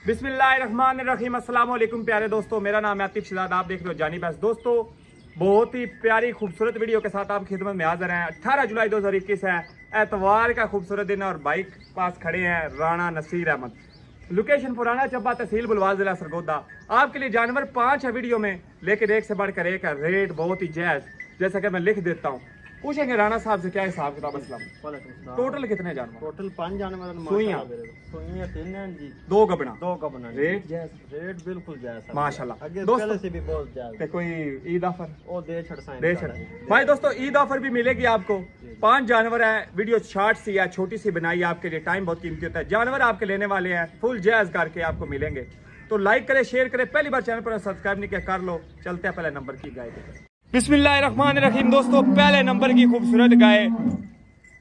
बिस्मिल्लाहिर्रहमानिर्रहीम। अस्सलाम वालेकुम प्यारे दोस्तों, मेरा नाम है आतिफ शहजाद, आप देख रहे हो जानी बस। दोस्तों बहुत ही प्यारी खूबसूरत वीडियो के साथ आप खिदमत में हाजिर हैं। 18 जुलाई 2021 है, एतवार का खूबसूरत दिन है और बाइक पास खड़े हैं राणा नसीर अहमद। लोकेशन पुराना चब्बा, तहसील बुलवाल, जिला सरगोदा। आपके लिए जानवर 5 है वीडियो में, लेकिन एक से बढ़कर एक है। रेट बहुत ही जायज, जैसा कि मैं लिख देता हूँ। पूछेंगे राणा साहब से क्या हिसाब किताब। अस्सलाम। टोटल कितने जानवर? टोटल 5 जानवर। सुइयां 3 हैं जी, 2 गबना। रेट जायज, रेट बिल्कुल जायज माशाल्लाह। दोस्तों से भी बहुत जायज। कोई ईद ऑफर ओ दे छड़साएं दे छड़ भाई। दोस्तों ईद ऑफर भी मिलेगी आपको। 5 जानवर है, वीडियो शॉर्ट सी है, छोटी सी बनाई आपके लिए। टाइम बहुत कीमती होता है। जानवर आपके लेने वाले हैं, फुल जायज करके आपको मिलेंगे। तो लाइक करें, शेयर करें। पहली बार चैनल पर सब्सक्राइब नहीं किया कर लो। चलते हैं पहले नंबर की गाय के। बिस्मिल्लाहिर्रहमानिर्रहीम। दोस्तों पहले नंबर की खूबसूरत गाय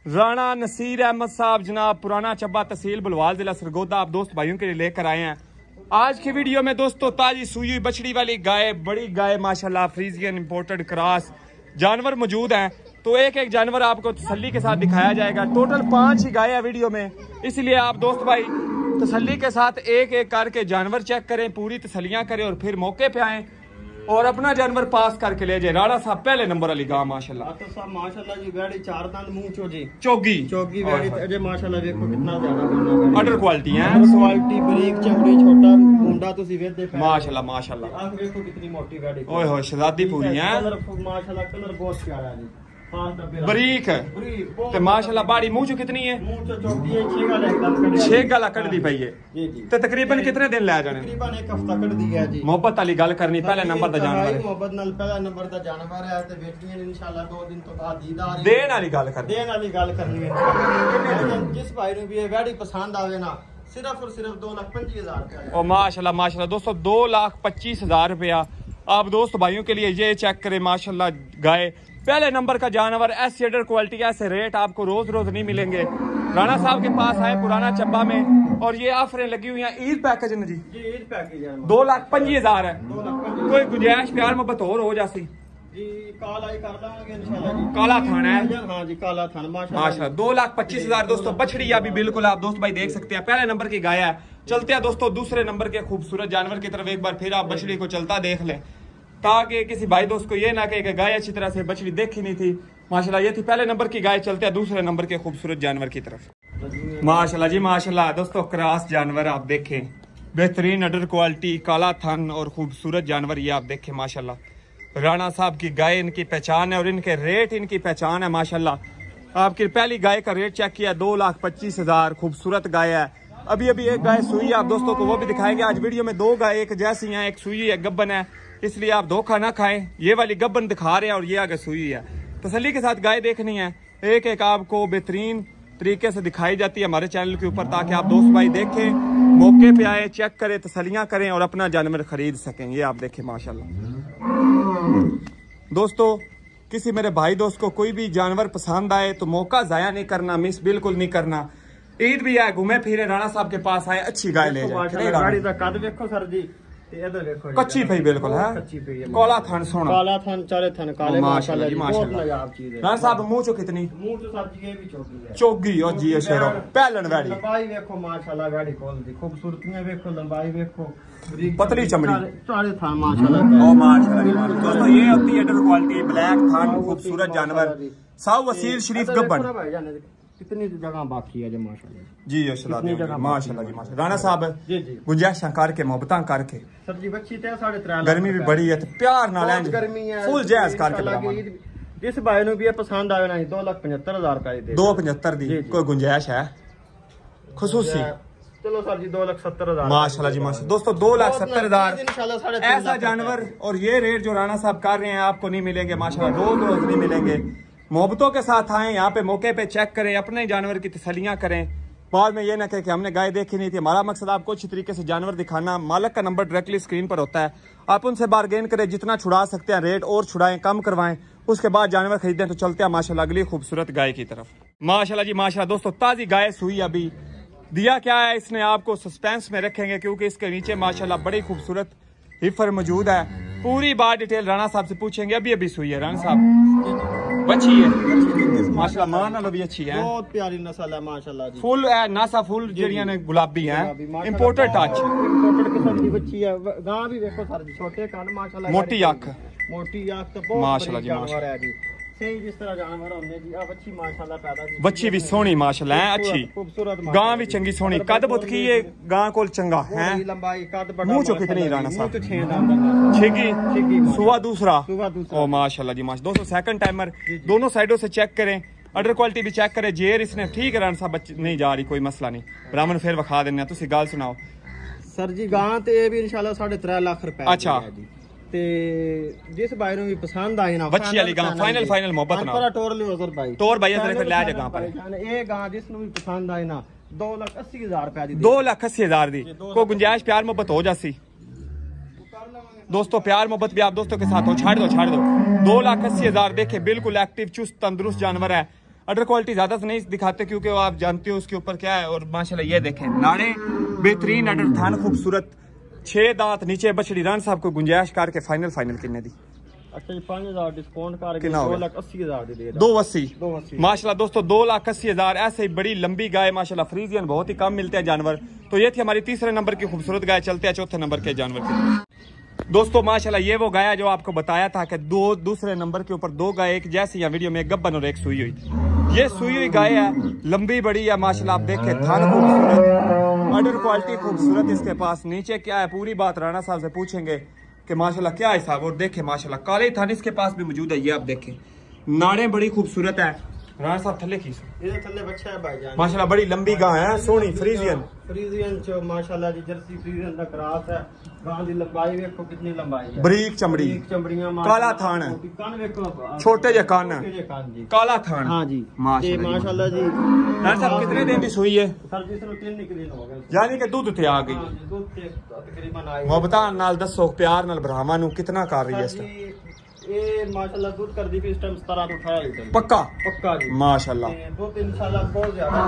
राणा नसीर अहमद साहब जनाब, पुराना चब्बा, तहसील बुलवाल, जिला सरगोदा, आप दोस्त भाइयों के लिए लेकर आए हैं आज की वीडियो में। दोस्तों ताजी सुई हुई बछड़ी वाली गाय, बड़ी गाय माशाल्लाह, फ्रीजियन इंपोर्टेड क्रॉस जानवर मौजूद हैं। तो एक एक जानवर आपको तसल्ली के साथ दिखाया जाएगा। टोटल 5 ही गाय है वीडियो में, इसलिए आप दोस्त भाई तसल्ली के साथ एक एक करके जानवर चेक करें, पूरी तसल्लियां करें और फिर मौके पे आए और अपना जानवर पास करके ले जाए। राणा साहब पहले नंबर वाली गाय माशाल्लाह। तो साहब माशाल्लाह जी, गाड़ी 4 दांत मुंह चोजी चोगी गाड़ी अजय माशाल्लाह, देखो कितना ज्यादा बना ऑर्डर क्वालिटी है, क्वालिटी बरीक चमड़ी, छोटा मुंडा तुसी वेखदे माशाल्लाह माशाल्लाह। आप देखो कितनी मोटी गाड़ी, ओए होए शहजादी पूरी है माशाल्लाह। कलर बहुत प्यारा है जी, बरीक है ते माशाल्लाह। बाड़ी मुंह चो कितनी है? मुंह चो चौकी है, 6 गाला एकदम 6 गाला कट दी पई है जी जी। ते तकरीबन कितने दिन ले जाने? तकरीबन 1 हफ्ता कट दी है जी। मोहब्बत वाली गल करनी, पहले नंबर दा जानवर है, मोहब्बत नाल पहला नंबर दा जानवर है ते बेटियां इंशाल्लाह 2 दिन तो बाद दीदार देन वाली गल करनी, देन वाली गल करनी है इंशाल्लाह। जिस भाई ने भी ये गाड़ी पसंद आवे ना, सिर्फ और सिर्फ 2,25,000 रुपया। ओ माशाल्लाह माशाल्लाह। दोस्तों 2,25,000 रुपया आप दोस्त भाइयों के लिए ये चेक करें माशाल्लाह। गाय पहले नंबर का जानवर, ऐसी ऑर्डर क्वालिटी, ऐसे रेट आपको रोज रोज नहीं मिलेंगे। राणा साहब के पास आए पुराना चब्बा में और ये ऑफरें लगी हुई हैं। ईद पैकेज है जी, ईद पैकेज है। 2,25,000 है। 2,25,000 कोई गुंजाइश प्यार मोहब्बत और हो जासी जी, काला ही कर लांगे इंशाल्लाह जी। काला थाना है, हां जी, काला थाना माशाल्लाह। 2,25,000 दोस्तों। बछड़ी अभी बिल्कुल आप दोस्त भाई देख सकते हैं, पहले नंबर की गाय है। चलते हैं दोस्तों दूसरे नंबर के खूबसूरत जानवर की तरफ। एक बार फिर आप बछड़ी को चलता देख लें, ताकि किसी भाई दोस्त को ये ना कहे कि गाय अच्छी तरह से बछड़ी देखी नहीं थी। माशाल्लाह ये थी पहले नंबर की गाय। चलते हैं दूसरे नंबर के खूबसूरत जानवर की तरफ। माशाल्लाह जी माशाल्लाह। दोस्तों क्रॉस जानवर आप देखें, बेहतरीन अडर क्वालिटी, काला थन और खूबसूरत जानवर ये आप देखें माशाल्लाह। राणा साहब की गाय इनकी पहचान है और इनके रेट इनकी पहचान है माशाल्लाह। आपकी पहली गाय का रेट चेक किया 2,25,000। खूबसूरत गाय है। अभी अभी एक गाय सुई है, आप दोस्तों को वो भी दिखाएंगे आज वीडियो में। 2 गाय एक जैसी हैं, एक सुई है, गब्बन है, इसलिए आप धोखा ना खाएं। ये वाली गब्बन दिखा रहे हैं और ये आगे सुई है। तसल्ली के साथ गाय देखनी है, एक एक आपको बेहतरीन तरीके से दिखाई जाती है हमारे चैनल के ऊपर, ताकि आप दोस्त भाई देखें, मौके पे आए, चेक करें, तसल्लियां करें और अपना जानवर खरीद सकें। ये आप देखें माशाल्लाह। दोस्तों किसी मेरे भाई दोस्त को कोई भी जानवर पसंद आए तो मौका जाया नहीं करना, मिस बिल्कुल नहीं करना। ईद भी है, घूमे फिरे राणा साहब के पास आए, अच्छी गाय ले जाए। गाड़ी दा कद देखो सर जी, कच्ची पई बिल्कुल है, काला थन सोना, काला थन, चारे थन काले माशाल्लाह जी, बहुत लाजवाब चीज है। राणा साहब मुंह चो कितनी? मुंह तो साहब जी ये भी चौकी है, चौगी और जी शेरो पहलन वाली। लंबाई देखो माशाल्लाह, गाड़ी खोल दी, खूबसूरतियां देखो, लंबाई देखो, पतली चमड़ी, चारे थन माशाल्लाह। ओ माशाल्लाह। दोस्तों ये होती है अडर क्वालिटी, ब्लैक थन, खूबसूरत जानवर, साउ वसील शरीफ गब्बन। कितनी जगह बाकी है जी माशाल्लाह जी माशाल्लाह माशाल्लाह जी माशाल्लाह। राणा साहब जी जी गुंजाइश करके मोहब्बत करके, सर जी बच्ची ते 3.5 गर्मी भी बड़ी है तो प्यार ना लें, गर्मी है, फुल जायज करके। जिस भाई ने भी पसंद आवे ना 2,75,000 का दे 2,75 दी कोई गुंजाइश है खुसूसी? चलो सर जी 2,70,000 माशाल्लाह जी माशाल्लाह। दोस्तों 2,70,000 इंशाल्लाह ऐसा जानवर और ये रेट जो राणा साहब कर रहे हैं आपको नहीं मिलेंगे माशाल्लाह, रोज रोज नहीं मिलेंगे। मोहब्बतों के साथ आए, यहाँ पे मौके पे चेक करें, अपने जानवर की तसल्लियां करें। बाद में ये ना कहे कि हमने गाय देखी नहीं थी। हमारा मकसद आपको अच्छी तरीके से जानवर दिखाना। मालिक का नंबर डायरेक्टली स्क्रीन पर होता है, आप उनसे बार्गेन करें, जितना छुड़ा सकते हैं रेट और छुड़ाएं, कम करवाएं, उसके बाद जानवर खरीदें। तो चलते हैं माशाल्लाह अगली खूबसूरत गाय की तरफ। माशाल्लाह जी माशाल्लाह। दोस्तों ताजी गाय सुई अभी दिया क्या है इसने आपको सस्पेंस में रखेंगे, क्योंकि इसके नीचे माशाल्लाह बड़ी खूबसूरत हिफर मौजूद है। पूरी बात डिटेल राणा साहब से पूछेंगे। अभी अभी सुई है राणा साहब। बच्ची है माशाल्लाह, मां नालों भी अच्छी है, बहुत प्यारी नस्ल है माशाल्लाह जी। फुल है नासा फुल जेड़ियां ने गुलाबी हैं, इंपोर्टेड टच, इंपोर्टेड किस्म की बच्ची है। गां भी देखो सर जी, छोटे कान माशाल्लाह, मोटी अख, मोटी अख तो बहुत माशाल्लाह जी, जानवर है जी। सही जिस तरह जानवर होंगे जी। अब अच्छी माशाल्लाह पैदा की, बच्ची भी सोहनी माशाल्लाह है, अच्छी खूबसूरत, गां भी चंगी सोहनी, कद बुत की ये गां कोल चंगा है, लंबाई कद बड़ा, मुंह चो कितनी राणा साहब, 6 दांत, छिगी सुवा दूसरा, दूसरा। ओ माशाल्लाह जी माशाल्लाह। दोस्तों सेकंड टाइमर, दोनों साइडों से चेक करें, अडर क्वालिटी भी चेक करें, जेर इसने ठीक है राणा साहब, बच्ची नहीं जा रही, कोई मसला नहीं। ब्राह्मण फिर विखा देने, तुसी गल सुनाओ सर जी। गां ते ये भी इंशाल्लाह 3.5 लाख रुपए अच्छा जी। ते जिस भाई ਨੂੰ ਵੀ पसंद आई ना, बच्ची वाली गां फाइनल मोहब्बत ना पर टोर ले उधर भाई, टोर भाई इधर फिर ले जा गां पर। ये गां जिस ਨੂੰ ਵੀ पसंद आई ना 2,80,000 रुपए दी, 2,80,000 दी को गुंजाइश, प्यार मोहब्बत हो जासी दोस्तों, प्यार मोहब्बत भी आप दोस्तों के साथ हो, छाड़ दो 2,80,000 देखे, बिल्कुल एक्टिव चुस्त तंदुरुस्त जानवर है। अडर क्वालिटी ज्यादा से नहीं दिखाते क्योंकि वो आप जानते हो उसके ऊपर क्या है, और माशाल्लाह ये देखें नाड़े बेहतरीन, अडर थान खूबसूरत, 6 दांत, नीचे बछड़ी। रान साहब को गुंजाइश करके फाइनल कितने दी? अच्छा जी 5,000 डिस्काउंट करके 2,80,000 दे, 2,80 माशाल्लाह दोस्तों, 2,80,000। ऐसे ही बड़ी लंबी गाय माशाल्लाह, फ्रीजियन बहुत ही कम मिलते हैं जानवर। तो ये थी हमारी तीसरे नंबर की खूबसूरत गाय। चलते हैं चौथे नंबर के जानवर की दोस्तों। माशाल्लाह ये वो गाय जो आपको बताया था कि दूसरे नंबर के ऊपर 2 गाय एक जैसी या वीडियो में, एक गब्बन और एक सुई हुई। ये सुई हुई गाय है, लंबी बड़ी है माशाल्लाह, आप देखें थान खूबसूरत, अडर क्वालिटी खूबसूरत इसके पास। नीचे क्या है पूरी बात राणा साहब से पूछेंगे कि माशाल्लाह क्या हिसाब, और देखें माशाल्लाह काले थान इसके पास भी मौजूद है। ये आप देखें नाड़े बड़ी खूबसूरत है राणा साहब, थल्ले की थल्ले बच्चा है भाईजान, माशाल्लाह बड़ी लंबी गाय है, सोहनी फ्रीजियन जो माशाल्लाह जी, जर्सी फ्रीजियन का क्रॉस है। गां दी लंबाई देखो कितनी लंबाई है, बरीक चमड़ी, चमड़ियां, काला थान, कान देखो छोटे जे कान, काला थान। हां जी माशाल्लाह जी। राणा साहब कितने दिन की सुई है? सर जी 3 दिन हो गए, यानी कि दूध ते आ गई। दूध ते तकरीबन आई। मोहब्बतां नाल दसो, प्यार नाल भरावां नू कितना कर रही है इस टाइम? ये माशाल्लाह दूध कर दी इस टाइम 17 to 18 लीटर पक्का जी माशाल्लाह। दूध इंशाल्लाह बहुत ज्यादा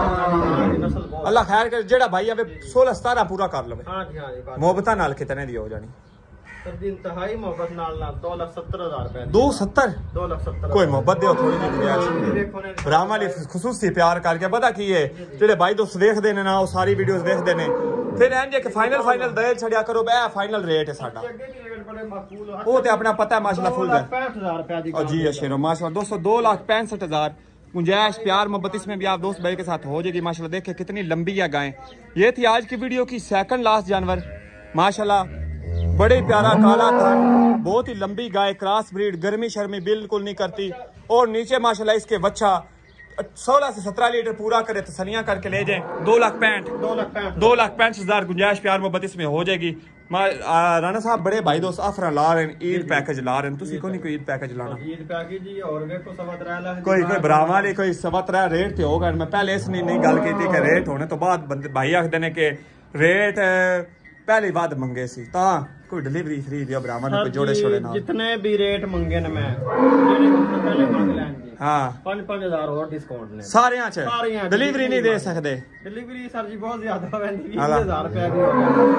नस्ल बहुत, अल्लाह खैर करे, जेड़ा भाई आवे 16-17 पूरा कर लवे। हां जी हां जी। मोहब्बतां नाल कितने दी हो जानी? सर जी इंतहाई मोहब्बत नाल 2,70,000 रुपए। 2,70 कोई मोहब्बत दे थोड़ी जी गुंजाइश, ब्राह्मण वाली खुसूसी प्यार करके पता की है, जेड़े भाई दोस्त देखदे ने ना, वो सारी वीडियोस देखदे ने, फिर इंज के फाइनल दे छड़िया करो, बे फाइनल रेट है साडा, वो ते अपना पता है माशाल्लाह फुल है। 2,65,000 रुपए दी जी अशेरो माशाल्लाह दोस्तों, 2,65,000 गुंजाइश, प्यार मोहब्बत इसमें भी आप दोस्त भाई के साथ हो जाएगी माशाल्लाह। देखे कितनी लंबी है गाय। ये थी आज की वीडियो की सेकंड लास्ट जानवर माशाल्लाह, बड़े प्यारा काला था, बहुत ही लंबी गाय, क्रॉस ब्रीड, गर्मी शर्मी बिल्कुल नहीं करती, और नीचे माशाल्लाह इसके बच्चा 16 से 17 लीटर पूरा करे, तसलियां करके ले जाए। 2,65,000 गुंजाइश, प्यार मोहब्बत इसमें हो जाएगी। राणा साहब बड़े भाई दोस्त ऑफर ला रहे हैं, ईद पैकेज ला रहे हैं, तुसी को नहीं कोई ईद पैकेज लाना? ईद पैकेज जी, और देखो 3.5 लाख कोई बरावा वाले कोई 3.5 रेट ते होगा। मैं पहले इसने नहीं गल की कि रेट होने तो बाद भाई आखते ने कि रेट पहले बाद मंगे सी, ता कोई डिलीवरी फ्री दिया ब्राह्मण ने, कोई जोड़े छोड़े ना, जितने भी रेट मंगे ने मैं पहले मांग लेंगे। हाँ 5,000 और डिस्काउंट ने सारे डिलीवरी नहीं दे सकते। डिलीवरी सर जी बहुत ज्यादा है, 20,000 रुपए की,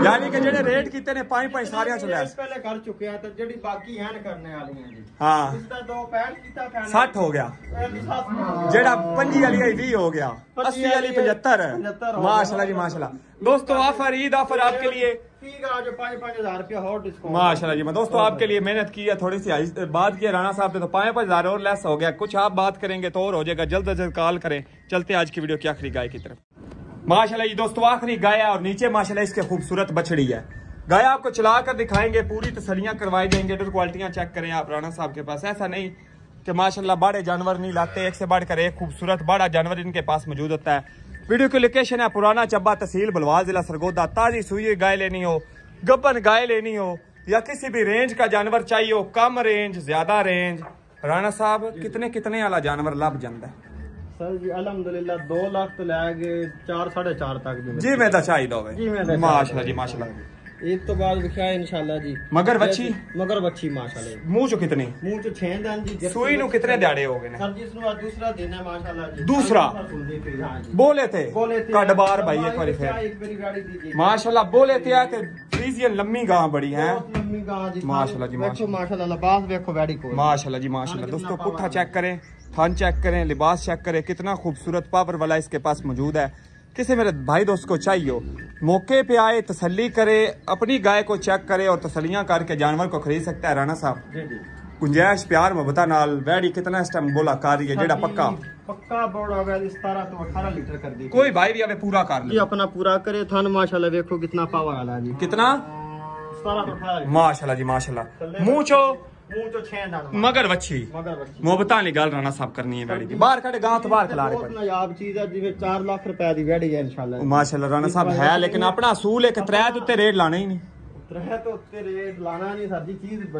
यानी कि जेडे रेट कीते ने 5 सारे चले पहले कर चुके हैं, तो जेडी बाकी हैं करने वाली हैं जी। हाँ इसका 2.65 कीता 60 हो गया, जेड़ा 25 वाली 20 हो गया, 80 वाली 75 माशाल्लाह जी माशाल्लाह। दोस्तों ऑफर, ईद ऑफर आपके लिए, ठीक है, जो 5,000 रुपया और डिस्काउंट माशाल्लाह जी। मैं दोस्तों आपके लिए मेहनत की है, थोड़ी सी बात की है राणा साहब ने, तो 5,000 और लेस हो गया, कुछ आप बात करेंगे तो और हो जाएगा। जल्द से जल्द कॉल करें। चलते आज की वीडियो की आखिरी गाय की तरफ। माशाल्लाह जी दोस्तों आखिरी गाय है, और नीचे माशाल्लाह इसके खूबसूरत बछड़ी है। गाय आपको चला कर दिखाएंगे, पूरी तसलियां करवाई देंगे, क्वालिटियां चेक करें आप राणा साहब के पास। ऐसा नहीं कि माशाल्लाह बड़े जानवर नहीं लाते, एक से बढ़कर एक खूबसूरत बड़ा जानवर इनके पास मौजूद होता है। वीडियो की लोकेशन है पुराना चब्बा, तहसील बलवाल, जिला सरगोदा। ताजी सुई गाय लेनी हो, गब्बन गाय लेनी हो, या किसी भी रेंज का जानवर चाहिए हो, कम रेंज ज्यादा रेंज, राणा साहब कितने वाला जानवर लभ जाता है? सर जी अल्हम्दुलिल्लाह 2 लाख तो लैके 4-4.5 तक जी मैं तो चाहिए माशाल्लाह जी माशाल्लाह। ईद तो बाद दिखाया इंशाल्लाह जी। मगर बच्ची माशाल्लाह। मुंह चो कितनी? मुंह चो 6 दिन जी। सुई नु कितने दिहाड़े हो गए? सर जी इसनु दूसरा दिन है माशाल्लाह जी। दूसरा बोले थे कड बार भाई एक बार फिर माशाल्लाह बोले थे कि फ्रीजियन लम्मी गां बड़ी है, लम्मी गां जी माशाल्लाह जी माशाल्लाह। लिबास देखो वैडी को, माशाल्लाह जी माशाल्लाह। दोस्तों पुट्ठा चेक करें, थान चेक करें, लिबास चेक करें, कितना खूबसूरत पावर वाला इसके पास मौजूद है। किसी मेरे भाई दोस्त को चाहिए हो, मौके पे आए, तसल्ली करे, अपनी गाय को चेक करे और तसल्लियां करके जानवर को खरीद सकता है। राणा साहब गुंजाइश प्यार मोहब्बत नाल वैडी कितना इस टाइम बोला कार है जेड़ा पक्का बोड़ा 17 तो 18 लीटर कर दी। कोई भाई भी अबे पूरा कर ले, अपना पूरा करे। थान माशाल्लाह देखो कितना पावर वाला है जी। कितना 17 तो 18 माशाल्लाह जी माशाल्लाह। मुंचो मगर बच्ची मोहब्बत वाली गल राणा साहब करनी है वैडी की। बाहर कड़े गांव तो बाहर खिला रहे नायाब चीज है जिਵੇਂ 4 लाख रुपए दी वैडी है इंशाल्लाह माशाल्लाह। राणा साहब है लेकिन अपना असूल है कि 3 उत्ते रेट लाना ही नहीं।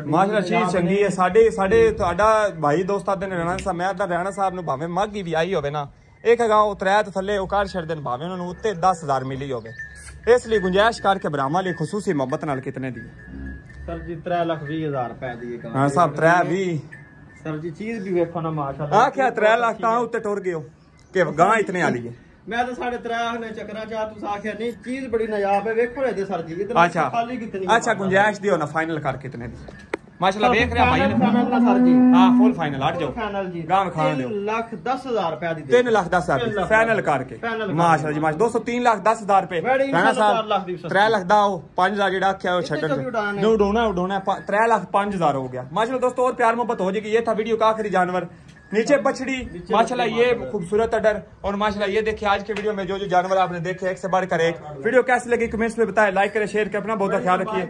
माशाल्लाह चीज चंगी है। साडे ਤੁਹਾਡਾ भाई दोस्त आदे ने राणा साहब मैं राणा साहब ਨੂੰ ਭਾਵੇਂ ਮਾਗੀ ਵੀ ਆਈ ਹੋਵੇ ਨਾ एक ਹੈਗਾ ਉਹ 3 ਤੋਂ ਥੱਲੇ ਉਹ ਕਰ ਛੱਡ ਦੇਣ ਭਾਵੇਂ ਉਹਨਾਂ ਨੂੰ ਉੱਤੇ 10000 ਮਿਲੀ ਹੋਵੇ। ਇਸ ਲਈ ਗੁੰਜਾਇਸ਼ ਕਰਕੇ ਬਰਾਮਾ ਲਈ ਖੁਸੂਸੀ ਮੁਹੱਬਤ ਨਾਲ ਕਿਤਨੇ ਦੀ सर जी 3,20,000 रुपए दी है। हां साहब 320 सर जी चीज भी देखो ना माशाल्लाह। आख्या 3 लाख ता उत्ते टुर गयो कि गां इतने वाली है। मैं तो 3.5 ने चक्रा चा तू आख्या नहीं चीज बड़ी नायाब है देखो रे सर जी इतना खाली कितनी। अच्छा गुंजाइश दियो ना फाइनल कर कितने दी माशाल्लाह देख रहे भाई फाइनल सर जी। हां फुल फाइनल हट जाओ फाइनल जी गां खान दो 3,10,000 रुपए दी 3,10,000 फाइनल करके माशाल्लाह जी माशाल्लाह। दोस्तों 3,10,000 रुपए राणा साहब 3 लाख दा 5,000 जेड़ा आख्या वो छड्डन नो उड़ाना 3,05,000 हो गया माशाल्लाह। दोस्तों और प्यार मोहब्बत हो जाएगी। ये था वीडियो का आखिरी जानवर। नीचे बछड़ी माशाल्लाह ये खूबसूरत अडर और माशाल्लाह ये देखिए आज के वीडियो में जो जानवर आपने देखे एक से बढ़कर एक। वीडियो कैसी लगी कमेंट्स में बताएं, लाइक करें, शेयर करें, अपना बहुत ख्याल रखिए,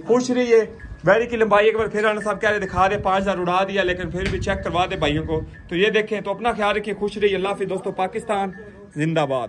खुश रहिए। बैरी की लंबाई एक बार फिर राणा साहब कह रहे दिखा दे 5,000 उड़ा दिया लेकिन फिर भी चेक करवा दे भाइयों को। तो ये देखें तो अपना ख्याल रखिए, खुश रहिए। अल्लाह हाफिज़ दोस्तों। पाकिस्तान जिंदाबाद।